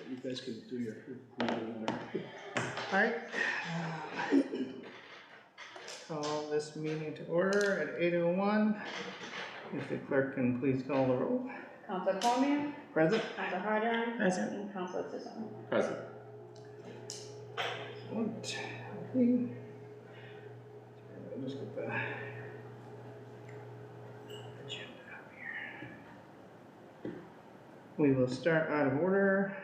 You guys can do your meeting. All right. Call this meeting to order at 8:01. If the clerk can please call the roll. Council Cormier, Present. Council Harder, Present. and Council Sisson. Present. Excellent. Okay. I'll just get the agenda up here. We will start out of order.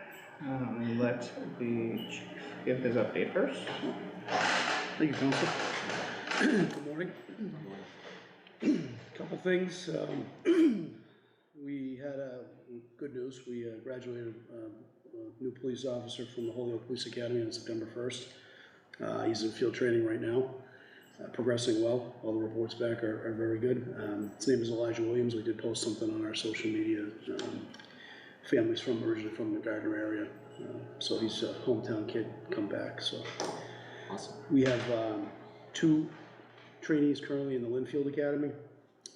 Let the chief give his update first. Thank you, Council. Good morning. Couple things. We had good news. We graduated a new police officer from the Holyoke Police Academy on September 1st. He's in field training right now, progressing well. All the reports back are very good. His name is Elijah Williams. We did post something on our social media. Family's originally from the Gardner area, so he's a hometown kid, come back. So Awesome. we have 2 trainees currently in the Linfield Academy.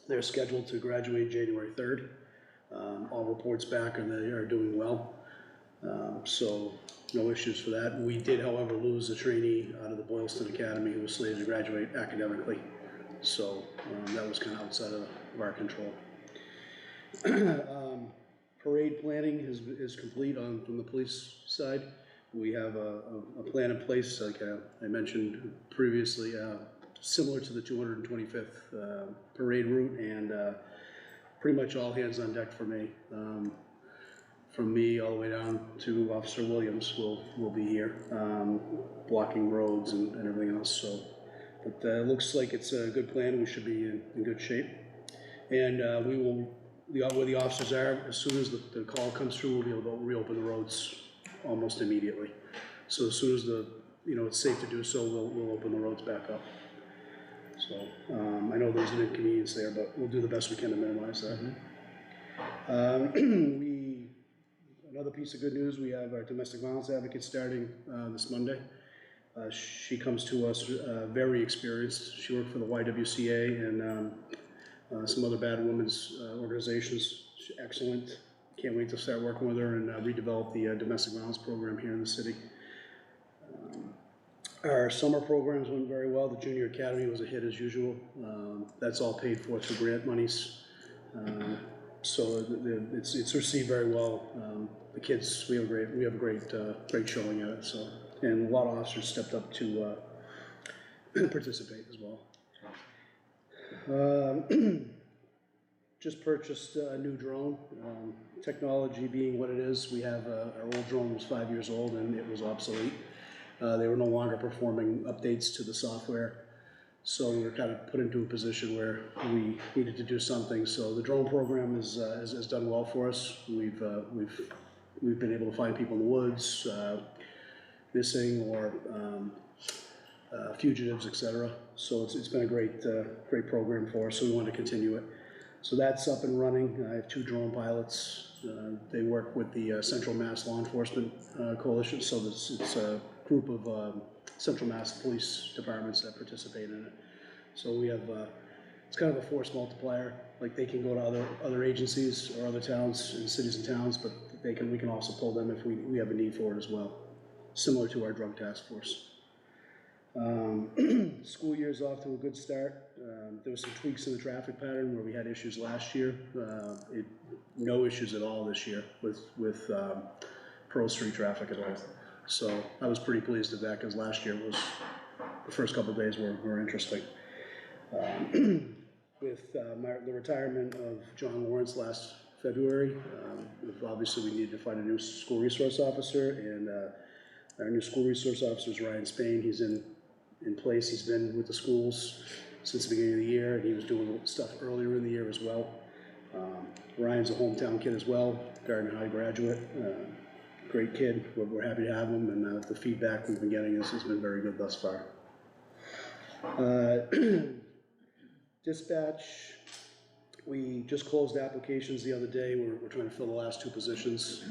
They're scheduled to graduate January 3rd. All reports back and they are doing well. So no issues for that. We did, however, lose a trainee out of the Boylston Academy who was slated to graduate academically. So that was kind of outside of our control. Parade planning is complete from the police side. We have a plan in place, like I mentioned previously, similar to the 225th parade route, and pretty much all hands on deck for me. From me all the way down to Officer Williams will be here, blocking roads and everything else. So, but it looks like it's a good plan. We should be in good shape, and we will. Where the officers are, as soon as the call comes through, we'll be able to reopen the roads almost immediately. So as soon as it's safe to do so, we'll open the roads back up. So I know there's an inconvenience there, but we'll do the best we can to minimize that. Another piece of good news, we have our domestic violence advocate starting this Monday. She comes to us very experienced. She worked for the YWCA and some other bad women's organizations. She's excellent. Can't wait to start working with her and redevelop the domestic violence program here in the city. Our summer programs went very well. The junior academy was a hit as usual. That's all paid for through grant monies. So it's received very well. The kids, we have a great showing at it. So, and a lot of officers stepped up to participate as well. Just purchased a new drone. Technology being what it is, we have our old drone was 5 years old and it was obsolete. They were no longer performing updates to the software, so we were kind of put into a position where we needed to do something. So the drone program has done well for us. We've been able to find people in the woods, missing or fugitives, etc. So it's been a great program for us. So we want to continue it. So that's up and running. I have 2 drone pilots. They work with the Central Mass Law Enforcement Coalition. So it's a group of Central Mass police departments that participate in it. So we have it's kind of a force multiplier. Like they can go to other agencies or other towns and cities and towns, but we can also pull them if we have a need for it as well. Similar to our drug task force. School year's off to a good start. There was some tweaks in the traffic pattern where we had issues last year. No issues at all this year with Pearl Street traffic at all. So I was pretty pleased with that because last year the first couple of days were interesting. With the retirement of John Lawrence last February, obviously we needed to find a new school resource officer, and our new school resource officer is Ryan Spain. He's in place. He's been with the schools since the beginning of the year, and he was doing stuff earlier in the year as well. Ryan's a hometown kid as well, Gardner High graduate. Great kid. We're happy to have him, and the feedback we've been getting has been very good thus far. Dispatch, we just closed applications the other day. We're trying to fill the last 2 positions.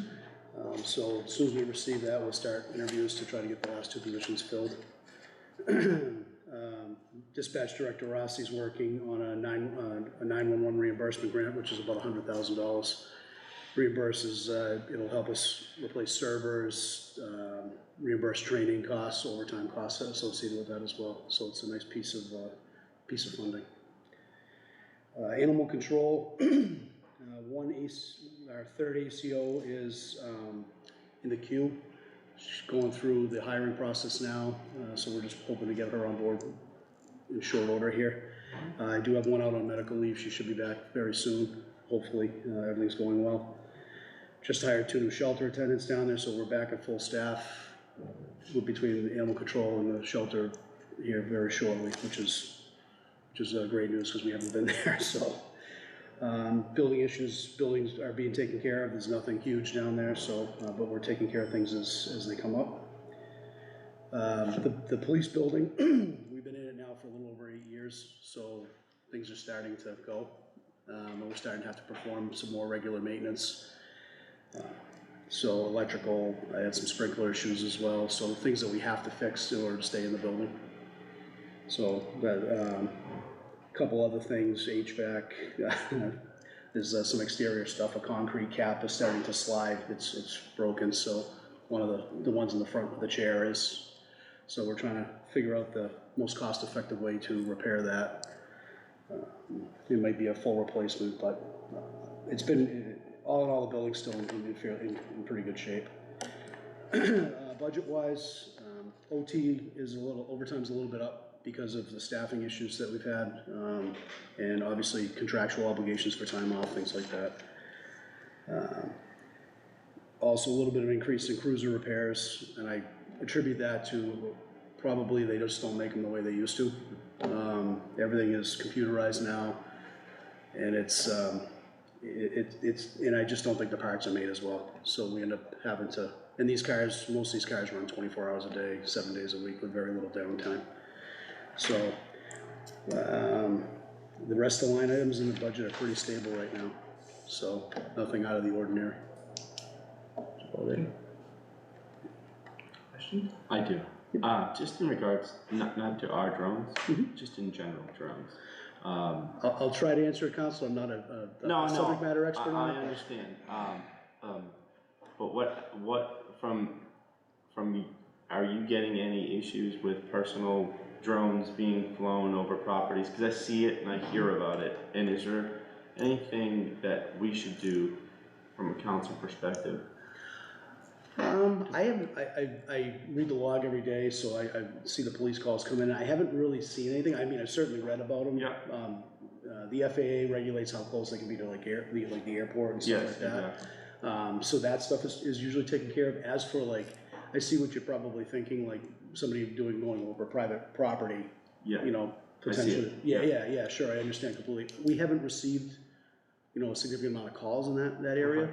So as soon as we receive that, we'll start interviews to try to get the last 2 positions filled. Dispatch Director Rossi's working on a 911 reimbursement grant, which is about $100,000. reimburses, it'll help us replace servers, reimburse training costs, overtime costs associated with that as well. So it's a nice piece of funding. Animal control, our third ACO is in the queue. She's going through the hiring process now, so we're just hoping to get her on board in short order here. I do have one out on medical leave. She should be back very soon, hopefully. Everything's going well. Just hired 2 new shelter attendants down there, so we're back at full staff between the animal control and the shelter here very shortly, which is great news because we haven't been there. So buildings are being taken care of. There's nothing huge down there, so but we're taking care of things as they come up. The police building, we've been in it now for a little over 8 years, so things are starting to go. And we're starting to have to perform some more regular maintenance. So electrical, I had some sprinkler issues as well, so things that we have to fix in order to stay in the building. So that, couple other things, HVAC, there's some exterior stuff, a concrete cap is starting to slide, it's broken, so one of the ones in the front of the chair is. So we're trying to figure out the most cost-effective way to repair that. It might be a full replacement, but it's been, all in all, the building's still in pretty good shape. Budget-wise, OT is overtime's a little bit up because of the staffing issues that we've had, and obviously contractual obligations for time off, things like that. Also a little bit of increase in cruiser repairs, and I attribute that to probably they just don't make them the way they used to. Everything is computerized now, and and I just don't think the parts are made as well. So we end up having to, and most of these cars run 24 hours a day, 7 days a week with very little downtime. So the rest of the line items in the budget are pretty stable right now. So nothing out of the ordinary. Question? I do. Just in regards, not to our drones, just in general drones. I'll try to answer it, Council. I'm not a subject matter expert on it. I understand. But what from are you getting any issues with personal drones being flown over properties? Because I see it and I hear about it. And is there anything that we should do from a council perspective? I read the log every day, so I see the police calls come in. I haven't really seen anything. I mean, I've certainly read about them. Yeah. The FAA regulates how close they can be to like the airport and stuff like that. Exactly. So that stuff is usually taken care of. As for like, I see what you're probably thinking, like somebody going over private property. Yeah. You know, potentially. Yeah. Sure, I understand completely. We haven't received, a significant amount of calls in that area.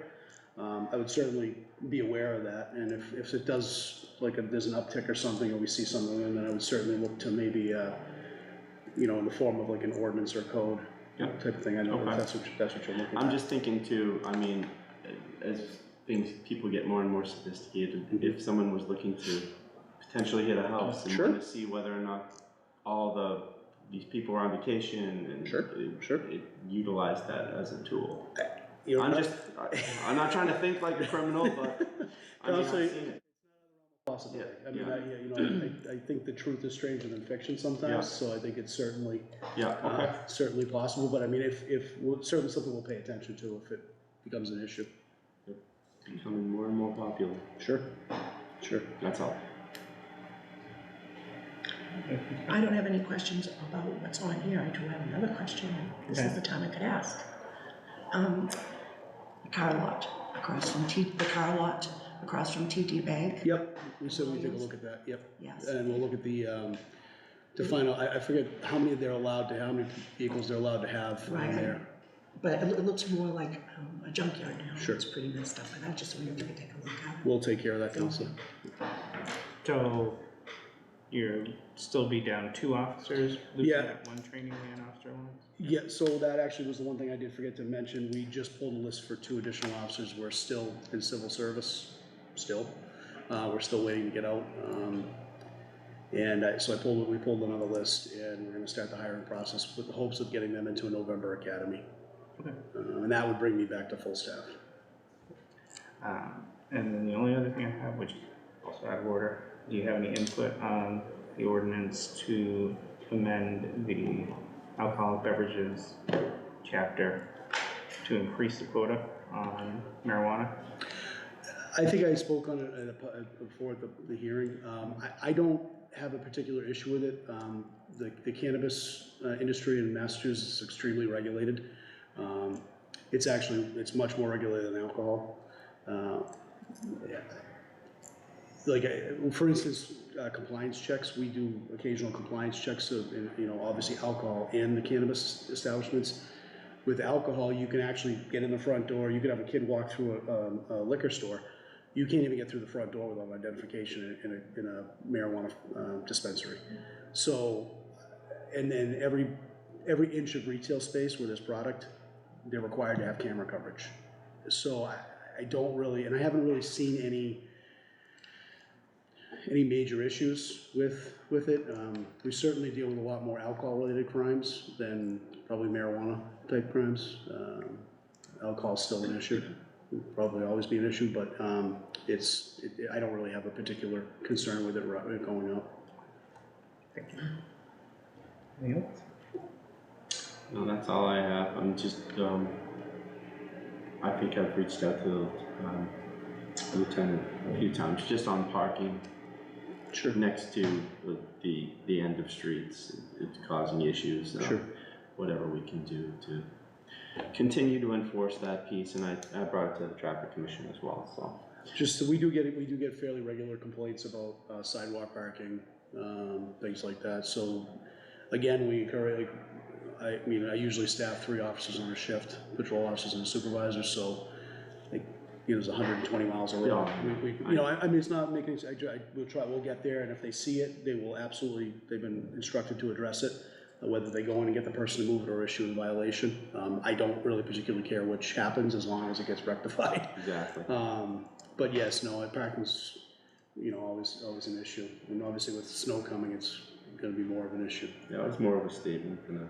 I would certainly be aware of that, and if it does, like if there's an uptick or something, or we see something, then I would certainly look to maybe, in the form of like an ordinance or code type of thing. I know if that's what you're looking at. I'm just thinking too, I mean, as people get more and more sophisticated, if someone was looking to potentially hit a house and want to see whether or not these people are on vacation and utilize that as a tool. I'm not trying to think like a criminal, but I mean, I've seen it. Possibility. I think the truth is stranger than fiction sometimes, so I think it's certainly certainly possible. But I mean, if certainly something we'll pay attention to if it becomes an issue. Becoming more and more popular. Sure. That's all. I don't have any questions about what's on here. I do have another question. This is the time I could ask. The car lot across from TD Bank. Yep, we said we'd take a look at that, yep. Yes. And we'll look at to find out, I forget how many vehicles they're allowed to have in there. But it looks more like a junkyard now. Sure. It's pretty messed up, and I just wanted to take a look at it. We'll take care of that, Council. So you'll still be down 2 officers, losing that 1 training man officer once? Yeah, so that actually was the one thing I did forget to mention. We just pulled a list for 2 additional officers. We're still in civil service, we're still waiting to get out. So we pulled another list, and we're gonna start the hiring process with the hopes of getting them into a November academy. Okay. And that would bring me back to full staff. And then the only other thing I have, which is also out of order, do you have any input on the ordinance to amend the alcoholic beverages chapter to increase the quota on marijuana? I think I spoke on it before the hearing. I don't have a particular issue with it. The cannabis industry in Massachusetts is extremely regulated. It's much more regulated than alcohol. Yeah. Like, for instance, compliance checks, we do occasional compliance checks of, obviously alcohol and the cannabis establishments. With alcohol, you can actually get in the front door, you could have a kid walk through a liquor store. You can't even get through the front door without identification in a marijuana dispensary. So, and then every inch of retail space where there's product, they're required to have camera coverage. So I don't really, and I haven't really seen any major issues with it. We certainly deal with a lot more alcohol-related crimes than probably marijuana-type crimes. Alcohol's still an issue, will probably always be an issue, but I don't really have a particular concern with it going up. Thank you. Anything else? No, that's all I have. I'm just, I think I've reached out to the lieutenant a few times, just on parking. Sure. Next to the end of streets, it's causing issues. Sure. Whatever we can do to continue to enforce that piece, and I brought it to the traffic commission as well. So Just, we do get fairly regular complaints about sidewalk parking, things like that. So again, we encourage, I usually staff 3 officers on a shift, patrol officers and a supervisor, so there's 120 miles of road. Yeah. It's not making, we'll get there, and if they see it, they will absolutely, they've been instructed to address it, whether they go in and get the person to move it or issue a violation. I don't really particularly care which happens as long as it gets rectified. exactly. But yes, no, parking's, always an issue. And obviously with snow coming, it's gonna be more of an issue. Yeah, it's more of a statement than a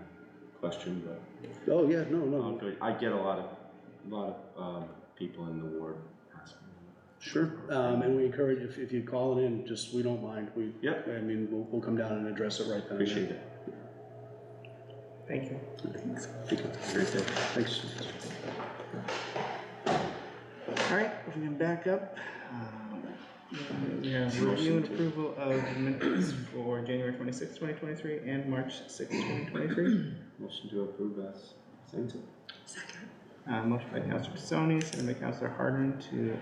question, but Oh, yeah, no. I get a lot of people in the ward asking. Sure, and we encourage, if you call it in, just, we don't mind. Yep. We'll come down and address it right then. Appreciate it. Thank you. Thanks. Great day. Thanks. All right, if we can back up, we have review and approval of minutes for January 26, 2023 and March 6, 2023. Motion to approve as presented. Second. Motion by Councilor Pisoni, second by Councilor Harden to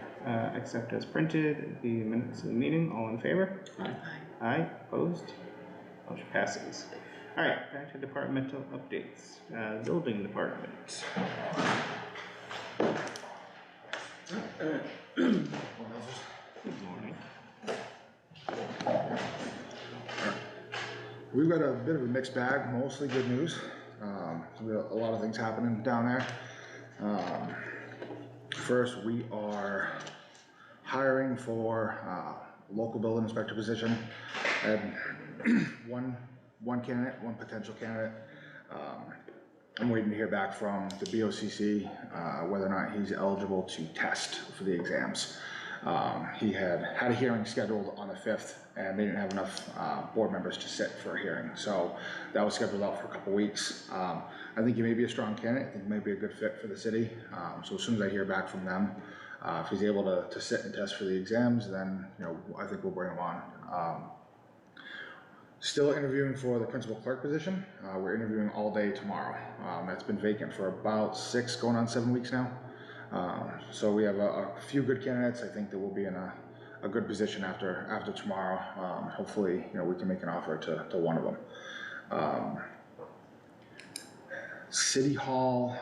accept as printed the minutes of the meeting. All in favor? Aye. Aye, opposed? Motion passes. All right, back to departmental updates. Building department. Good morning. We've got a bit of a mixed bag, mostly good news. We got a lot of things happening down there. First, we are hiring for local building inspector position. And one candidate, one potential candidate. I'm waiting to hear back from the BOCC whether or not he's eligible to test for the exams. He had a hearing scheduled on the 5th, and they didn't have enough board members to sit for a hearing, so that was scheduled out for a couple weeks. I think he may be a strong candidate. I think he may be a good fit for the city. So as soon as I hear back from them, if he's able to sit and test for the exams, then I think we'll bring him on. Still interviewing for the principal clerk position. We're interviewing all day tomorrow. That's been vacant for about 6, going on 7 weeks now. So we have a few good candidates. I think that we'll be in a good position after tomorrow. Hopefully, we can make an offer to one of them. City Hall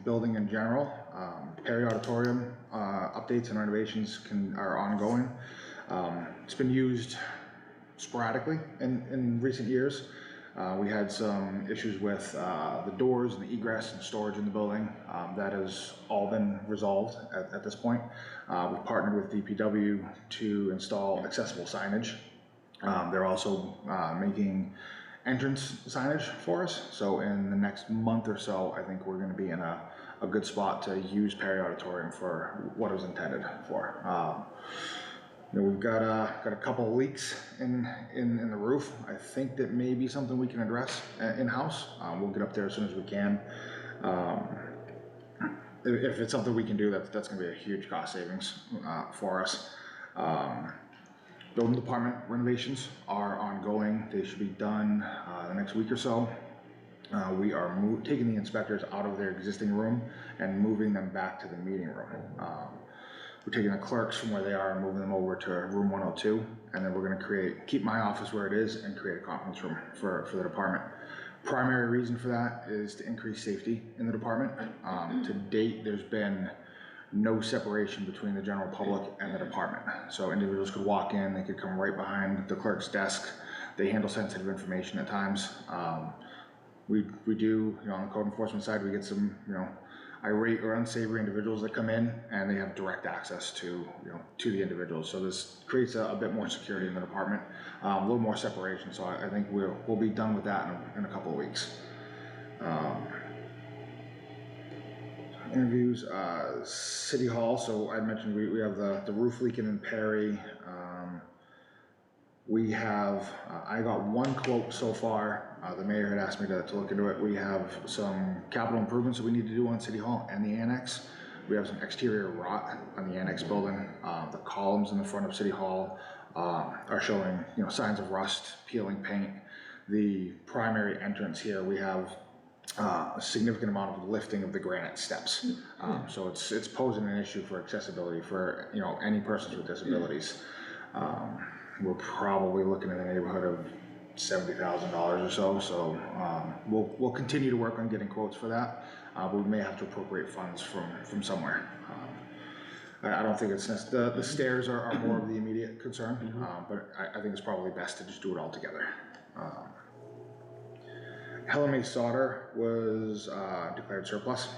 building in general, Perry Auditorium updates and renovations are ongoing. It's been used sporadically in recent years. We had some issues with the doors and the egress and storage in the building. That has all been resolved at this point. We've partnered with DPW to install accessible signage. They're also making entrance signage for us. So in the next month or so, I think we're going to be in a a good spot to use Perry Auditorium for what it was intended for. You know, we've got a couple of leaks in the roof. I think that may be something we can address in-house. We'll get up there as soon as we can. If it's something we can do, that's gonna be a huge cost savings for us. Building department renovations are ongoing. They should be done the next week or so. We are taking the inspectors out of their existing room and moving them back to the meeting room. We're taking the clerks from where they are and moving them over to room 102, and then we're gonna keep my office where it is and create a conference room for the department. Primary reason for that is to increase safety in the department. To date, there's been no separation between the general public and the department. So individuals could walk in, they could come right behind the clerk's desk. They handle sensitive information at times. We do, you know, on the code enforcement side, we get some, you know, irate or unsavory individuals that come in and they have direct access to, you know, to the individuals. So this creates a bit more security in the department, a little more separation. So I think we'll be done with that in a couple of weeks. Interviews, City Hall. So I mentioned we have the roof leaking in Perry. We have, I got one quote so far. The mayor had asked me to look into it. We have some capital improvements that we need to do on City Hall and the annex. We have some exterior rot on the annex building. The columns in the front of City Hall are showing, you know, signs of rust, peeling paint. The primary entrance here, we have a significant amount of lifting of the granite steps. So it's posing an issue for accessibility for, you know, any persons with disabilities. We're probably looking in the neighborhood of $70,000 or so. So we'll continue to work on getting quotes for that. But we may have to appropriate funds from somewhere. I don't think it's necessary. The stairs are more of the immediate concern, but I think it's probably best to just do it all together. Helen May Sauter was declared surplus,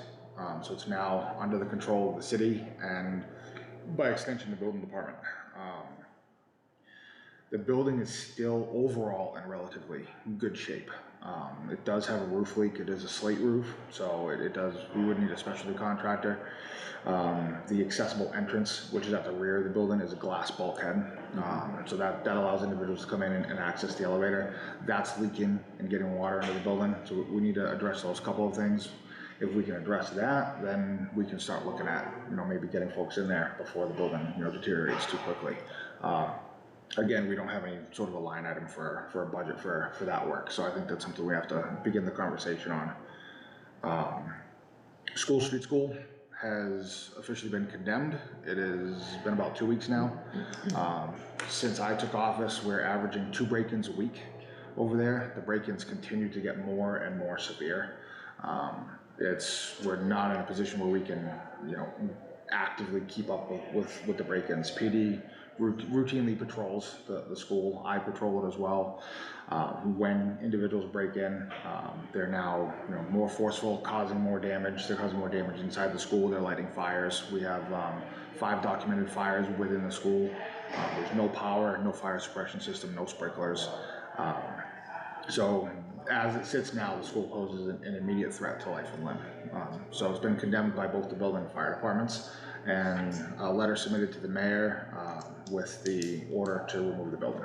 so it's now under the control of the city and by extension the building department. The building is still overall in relatively good shape. It does have a roof leak. It is a slate roof, so we would need a specialty contractor. The accessible entrance, which is at the rear of the building, is a glass bulkhead. So that allows individuals to come in and access the elevator. That's leaking and getting water into the building, so we need to address those couple of things. If we can address that, then we can start looking at, you know, maybe getting folks in there before the building, you know, deteriorates too quickly. Again, we don't have any sort of a line item for a budget for that work, so I think that's something we have to begin the conversation on. School Street School has officially been condemned. It has been about 2 weeks now. Since I took office, we're averaging 2 break-ins a week over there. The break-ins continue to get more and more severe. We're not in a position where we can, you know, actively keep up with the break-ins. PD routinely patrols the school. I patrol it as well. When individuals break in, they're now, you know, more forceful, causing more damage. They're causing more damage inside the school. They're lighting fires. We have 5 documented fires within the school. There's no power, no fire suppression system, no sprinklers. So as it sits now, the school poses an immediate threat to life and limb. So it's been condemned by both the building and fire departments, and a letter submitted to the mayor with the order to remove the building.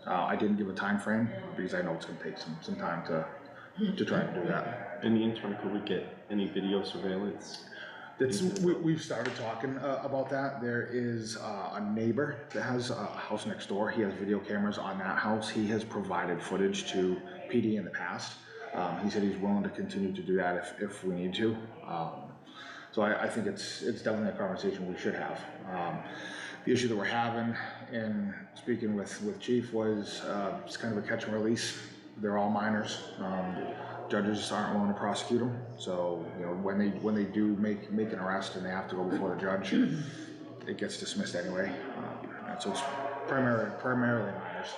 I didn't give a time frame because I know it's going to take some time to try and do that. In the interim, could we get any video surveillance? We've started talking about that. There is a neighbor that has a house next door. He has video cameras on that house. He has provided footage to PD in the past. He said he's willing to continue to do that if we need to. So I think it's definitely a conversation we should have. The issue that we're having in speaking with Chief was it's kind of a catch and release. They're all minors. Judges aren't willing to prosecute them. So, you know, when they do make an arrest and they have to go before the judge, it gets dismissed anyway. And so it's primarily minors.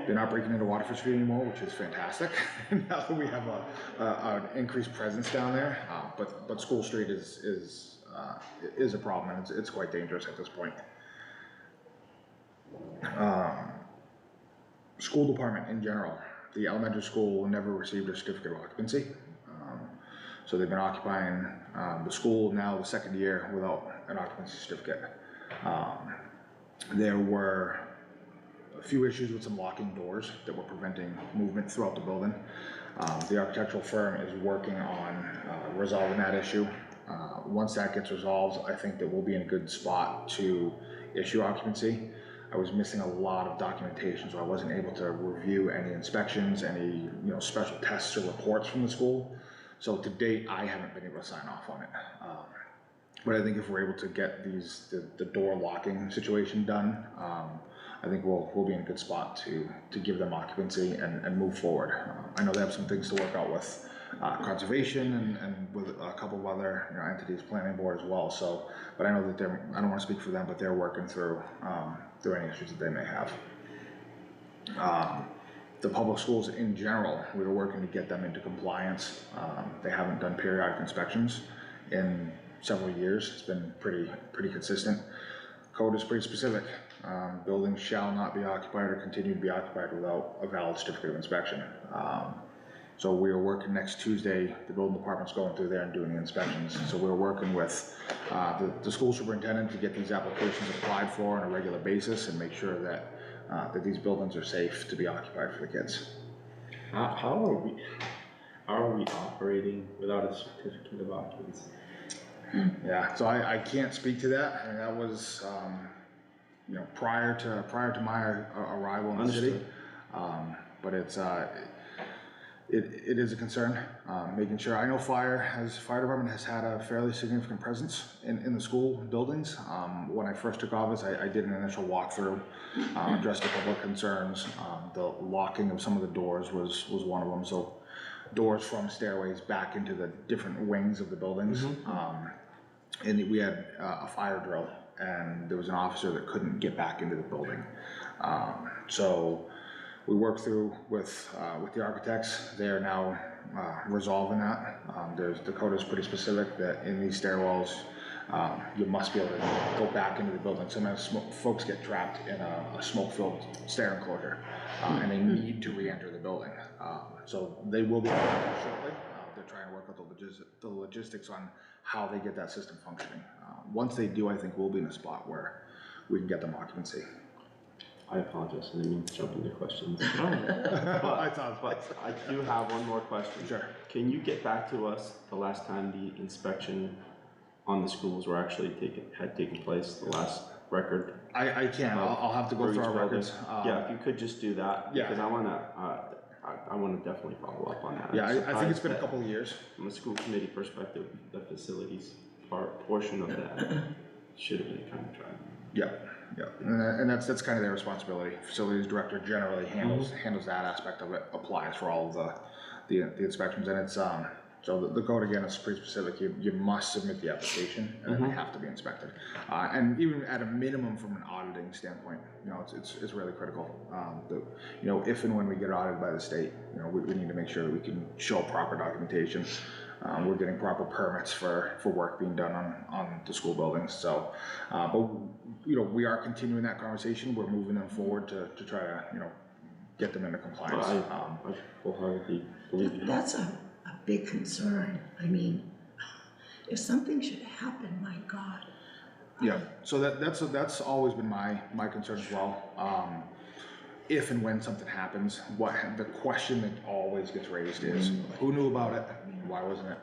They're not breaking into Waterford Street anymore, which is fantastic. Now that we have an increased presence down there, but School Street is a problem, and it's quite dangerous at this point. School department in general. The elementary school never received a certificate of occupancy. So they've been occupying the school now the second year without an occupancy certificate. There were a few issues with some locking doors that were preventing movement throughout the building. The architectural firm is working on resolving that issue. Once that gets resolved, I think that we'll be in a good spot to issue occupancy. I was missing a lot of documentation, so I wasn't able to review any inspections, any special tests or reports from the school. So to date, I haven't been able to sign off on it. But I think if we're able to get the door locking situation done, I think we'll be in a good spot to give them occupancy and move forward. I know they have some things to work out with conservation and with a couple of other entities, planning board as well. So, but I know that I don't want to speak for them, but they're working through any issues that they may have. The public schools in general, we were working to get them into compliance. They haven't done periodic inspections in several years. It's been pretty consistent. Code is pretty specific. Buildings shall not be occupied or continue to be occupied without a valid certificate of inspection. So we are working next Tuesday, the building department's going through there and doing the inspections. So we're working with the school superintendent to get these applications applied for on a regular basis and make sure that these buildings are safe to be occupied for the kids. How are we operating without a certificate of occupancy? Yeah, so I can't speak to that. I mean, that was prior to my arrival in the city. But it is a concern, making sure. I know fire department has had a fairly significant presence in the school buildings. When I first took office, I did an initial walkthrough, addressed a couple of concerns. The locking of some of the doors was one of them. So doors from stairways back into the different wings of the buildings. And we had a fire drill, and there was an officer that couldn't get back into the building. So we worked through with the architects. They are now resolving that. The code is pretty specific that in these stairwells, you must be able to go back into the building. Sometimes folks get trapped in a smoke-filled stair enclosure, and they need to re-enter the building. So they will be shortly. They're trying to work out the logistics on how they get that system functioning. Once they do, I think we'll be in a spot where we can get them occupancy. I apologize, I didn't mean to jump into questions. But I do have one more question. Sure. Can you get back to us the last time the inspection on the schools were actually had taken place, the last record? I can. I'll have to go through our records. Yeah, if you could just do that, Yeah. because I want to definitely follow up on that. Yeah, I'm I think it's been a surprised couple of years. that From a school committee perspective, the facilities portion of that should have been kind of tried. Yeah, and that's kind of their responsibility. Facilities director generally handles that aspect of it, applies for all of the inspections, and it's so the code again is pretty specific. You must submit the application, and then they have to be inspected. And even at a minimum, from an auditing standpoint, it's really critical. If and when we get audited by the state, we need to make sure that we can show proper documentation. We're getting proper permits for work being done on the school buildings. So, but we are continuing that conversation. We're moving them forward to try to get them into compliance. I wholeheartedly believe you. That's a big concern. I mean, if something should happen, my God. Yeah, so that's always been my concern as well. If and when something happens, the question that always gets raised is, who knew about it? Why wasn't it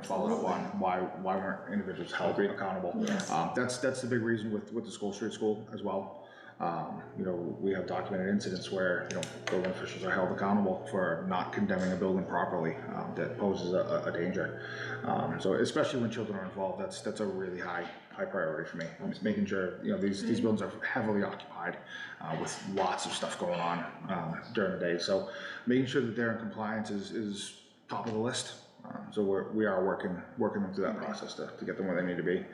followed up on? Why weren't individuals held accountable? Yes. That's the big reason with the School Street School as well. We have documented incidents where building officials are held accountable for not condemning a building properly that poses a danger. So especially when children are involved, that's a really high priority for me. I'm just making sure these buildings are heavily occupied with lots of stuff going on during the day. So making sure that they're in compliance is top of the list. So we are working them through that process to get them where they need to be.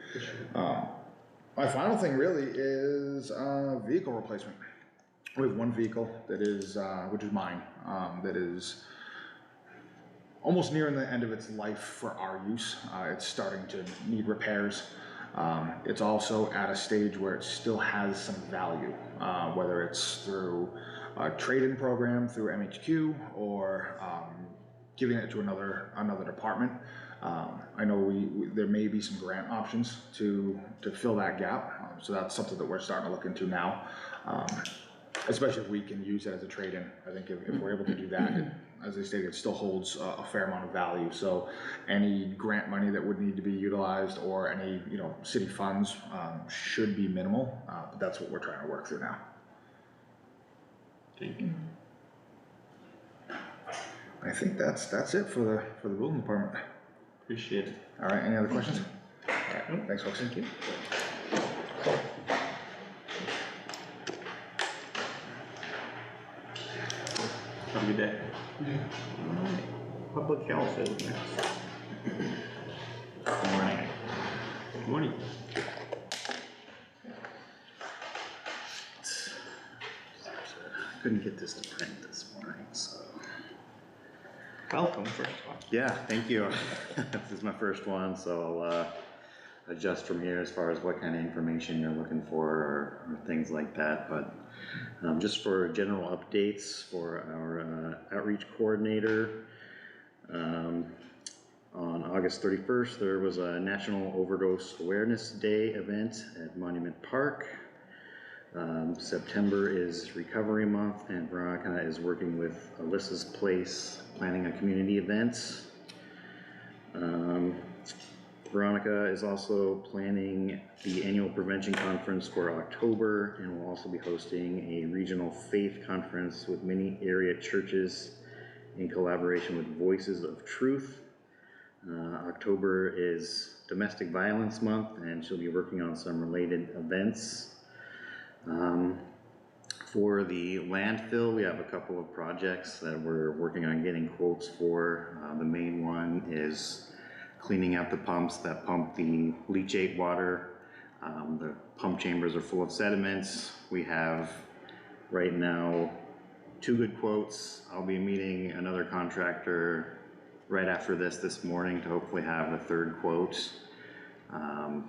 My final thing really is vehicle replacement. We have one vehicle that is, which is mine, that is almost nearing the end of its life for our use. It's starting to need repairs. It's also at a stage where it still has some value, whether it's through a trade-in program through MHQ or giving it to another department. I know there may be some grant options to fill that gap, so that's something that we're starting to look into now. Especially if we can use it as a trade-in. I think if we're able to do that, as I stated, it still holds a fair amount of value. So any grant money that would need to be utilized or any, city funds, should be minimal, but that's what we're trying to work through now. Thank you. I think that's it for the building department. Appreciate it. All right, any other questions? All right, thanks folks. Thank you. Have a good day. Public health is next. Good morning. Good morning. Couldn't get this to print this morning, so. Welcome, first of all. Yeah, thank you. This is my first one, so I'll adjust from here as far as what kind of information you're looking for or things like that. But just for general updates for our outreach coordinator, on August 31st, there was a National Overdose Awareness Day event at Monument Park. September is Recovery Month, and Veronica is working with Alyssa's Place, planning a community event. Veronica is also planning the annual prevention conference for October, and will also be hosting a regional faith conference with many area churches in collaboration with Voices of Truth. October is Domestic Violence Month, and she'll be working on some related events. For the landfill, we have a couple of projects that we're working on getting quotes for. The main one is cleaning out the pumps that pump the leachate water. The pump chambers are full of sediments. We have right now 2 good quotes. I'll be meeting another contractor right after this morning to hopefully have a 3rd quote.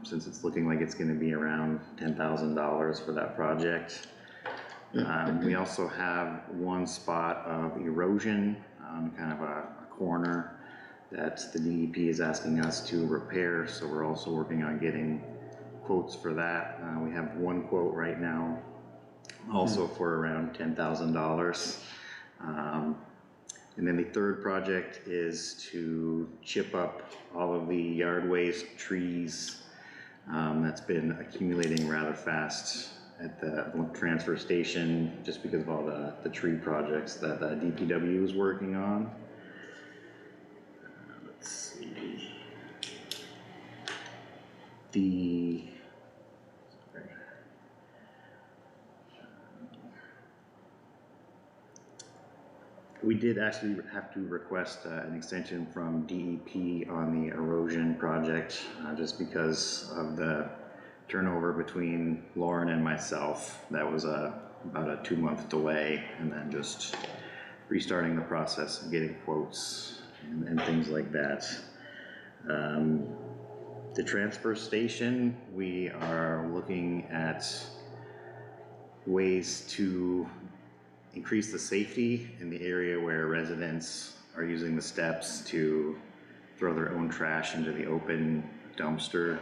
Since it's looking like it's going to be around $10,000 for that project. We also have one spot of erosion on kind of a corner that the DEP is asking us to repair, so we're also working on getting quotes for that. We have 1 quote right now, also for around $10,000. And then the 3rd project is to chip up all of the yard waste, trees, that's been accumulating rather fast at the transfer station just because of all the tree projects that the DPW is working on. Let's see. We did actually have to request an extension from DEP on the erosion project just because of the turnover between Lauren and myself. That was about a 2-month delay, and then just restarting the process and getting quotes and things like that. The transfer station, we are looking at ways to increase the safety in the area where residents are using the steps to throw their own trash into the open dumpster.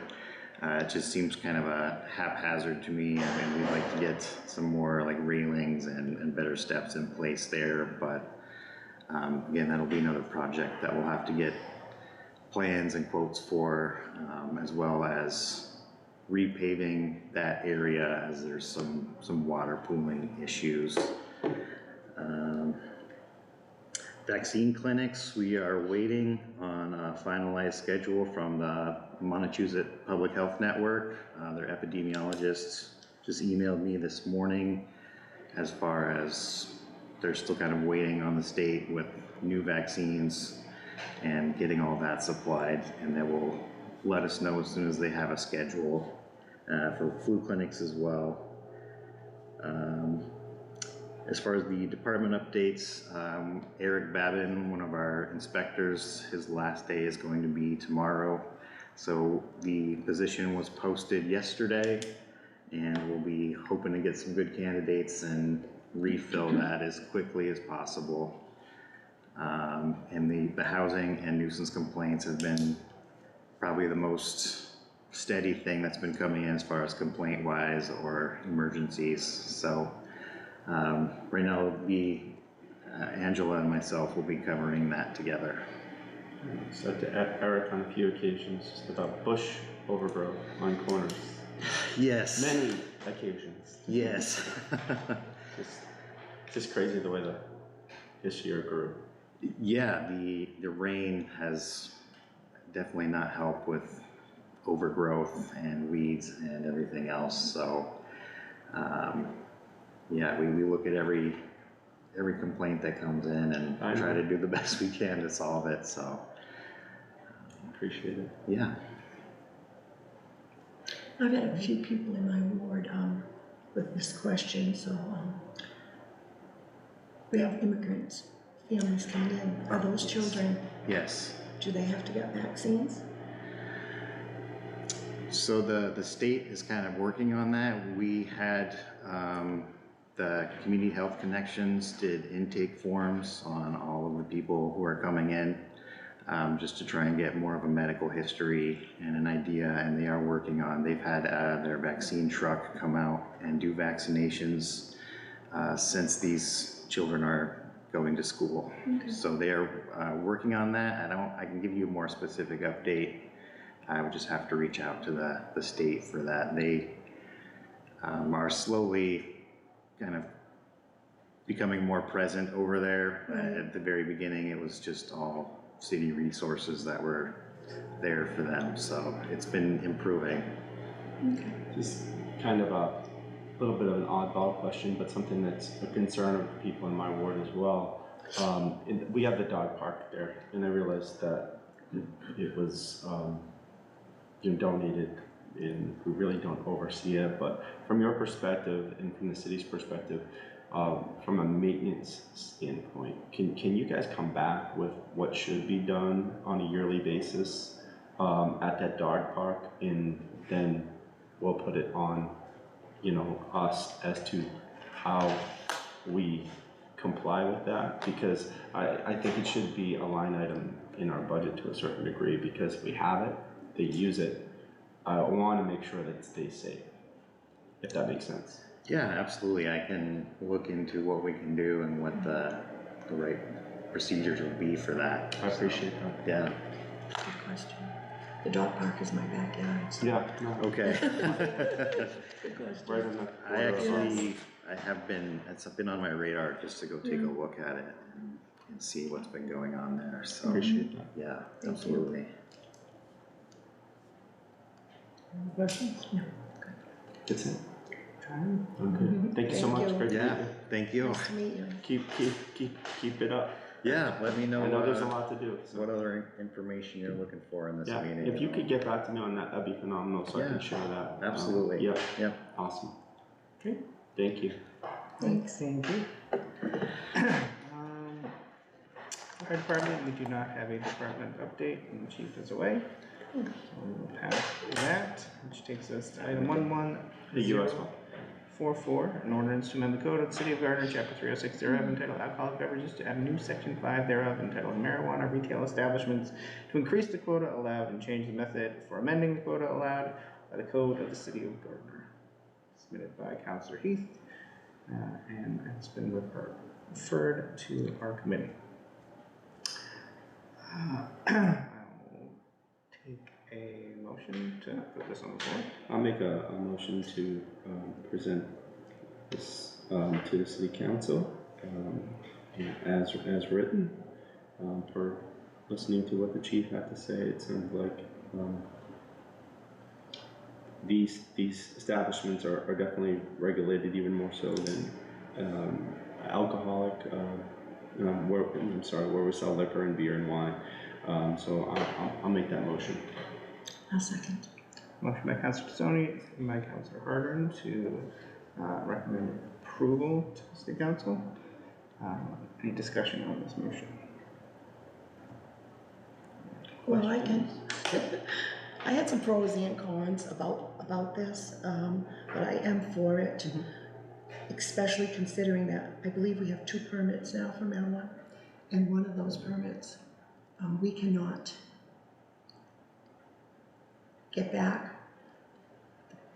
It just seems kind of a haphazard to me. I mean, we'd like to get some more like railings and better steps in place there, but again, that'll be another project that we'll have to get plans and quotes for, as well as repaving that area as there's some water pooling issues. Vaccine clinics, we are waiting on a finalized schedule from the Montezut Public Health Network. Their epidemiologists just emailed me this morning as far as they're still kind of waiting on the state with new vaccines and getting all that supplied, and they will let us know as soon as they have a schedule for flu clinics as well. As far as the department updates, Eric Babin, one of our inspectors, his last day is going to be tomorrow. So the position was posted yesterday, and we'll be hoping to get some good candidates and refill that as quickly as possible. And the housing and nuisance complaints have been probably the most steady thing that's been coming in as far as complaint wise or emergencies. So right now it'll be Angela and myself will be covering that together. So to Eric on a few occasions, just about bush overgrowth on corners. Yes. Many occasions. Yes. Just crazy the way this year grew. Yeah, the rain has definitely not helped with overgrowth and weeds and everything else. So, yeah, we look at every complaint that comes in and try to do the best we can to solve it. So, Appreciate it. yeah. I've had a few people in my ward, with this question, so, we have immigrants, families coming in. Are those children, Yes. do they have to get vaccines? So the state is kind of working on that. We had, the Community Health Connections did intake forms on all of the people who are coming in, just to try and get more of a medical history and an idea, and they are working on, they've had their vaccine truck come out and do vaccinations since these children are going to school. Okay. So they are working on that. I can give you a more specific update. I would just have to reach out to the state for that. They are slowly kind of becoming more present over there. Right. At the very beginning, it was just all city resources that were there for them. So it's been improving. Okay. Just kind of a little bit of an oddball question, but something that's a concern of the people in my ward as well. We have the dog park there, and I realized that it was donated, and we really don't oversee it. But from your perspective and from the city's perspective, from a maintenance standpoint, can you guys come back with what should be done on a yearly basis at that dog park, and then we'll put it on, us as to how we comply with that? Because I think it should be a line item in our budget to a certain degree, because we have it, they use it. I want to make sure that it stays safe, if that makes sense. Yeah, absolutely. I can look into what we can do and what the right procedures would be for that. I appreciate that. Yeah. Good question. The dog park is my backyard, so. Yeah, no, Okay. Good question. right in the I corner of- actually, it's been on my radar just to go take a look at it and see what's been going on there. So, Appreciate that. yeah, Thank you. absolutely. Questions? No. That's it. Okay. Thank you so Thank much. you. Great to meet Yeah, you. thank you. Nice to meet you. Keep it up. Yeah, let me know, I know there's a lot to do. So. what other information you're looking for in this Yeah, meeting. if you could get back to me on that, that'd be phenomenal, so I Yeah, can share that. absolutely. Yep, Yep. awesome. Okay. Thank you. Thanks. Thank you. Fire department, we do not have a department update, and the chief is away. So we will pass that, which takes us to item 11-044, an ordinance to amend the code of the city of Gardner, chapter 306 thereof, entitled Alcoholic Beverages, to add a new section 5 thereof, entitled Marijuana Retail Establishments, to increase the quota allowed and change the method for amending the quota allowed by the code of the city of Gardner. Submitted by Councilor Heath, and it's been referred to our committee. I'll take a motion to put this on the floor. I'll make a motion to present this to the city council as written. For listening to what the chief had to say, it sounds like these establishments are definitely regulated even more so than alcoholic. Where we sell liquor and beer and wine. So I'll make that motion. I'll second. Motion by Councilor Stoney, second by Councilor Harden to recommend approval to the city council. Any discussion on this motion? Well, I had some pros and cons about this, but I am for it. Especially considering that I believe we have 2 permits now for marijuana. and one of those permits, we cannot get back.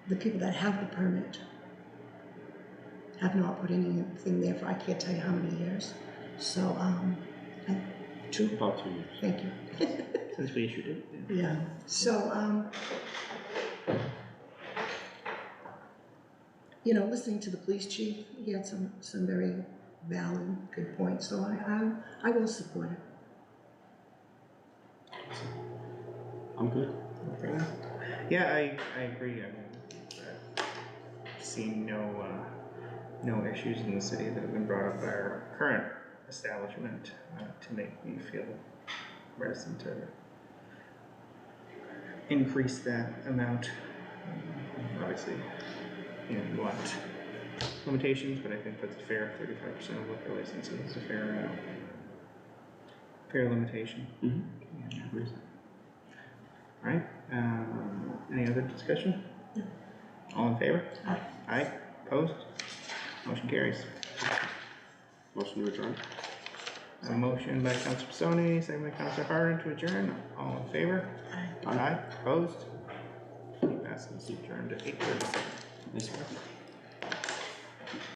The people that have the permit have not put anything there for, I can't tell you how many years. So, About 2 years. thank you. Since we issued it. Yeah, so, you know, listening to the police chief, he had some very valid, good points, so I will support it. I'm good. Okay. Yeah, I agree. I mean, I've seen no issues in the city that have been brought up by our current establishment to make me feel reticent to increase that amount. Obviously, you know, you want limitations, but I think that's a fair 35% of liquor licenses is a fair limitation. Mm-hmm. All right, any other discussion? No. All in favor? Aye. Aye, opposed? Motion carries. Motion to adjourn. A motion by Councilor Pisoni, second by Councilor Harden to adjourn. All in favor? Aye. Aye, opposed? Passes adjourned at 8:37. Nice work.